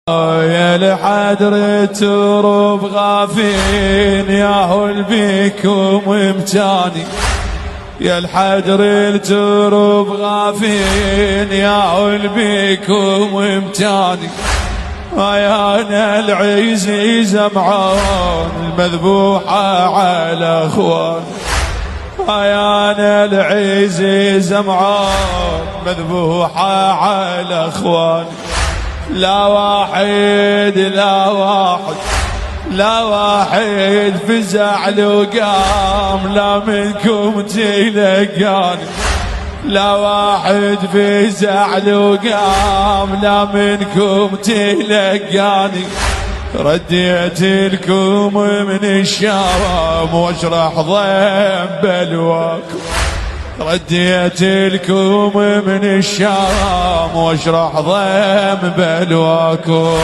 يا الحدر تروب غافين ياهل بيكم امتاني، يا الحدر التروب غافين ياهل بيكم امتاني. انا العيزي زمعان المذبوحة على اخوان، انا العيزي زمعان مذبوحة على اخوان. لا واحد لا واحد لا واحد فزع وقام لا منكم تلقاني، لا واحد فزع وقام لا منكم تلقاني. رديت لكم من الشام واشرح ضيم بلواكم، رديت لكم من الشام واشرح ضيم بلواكم.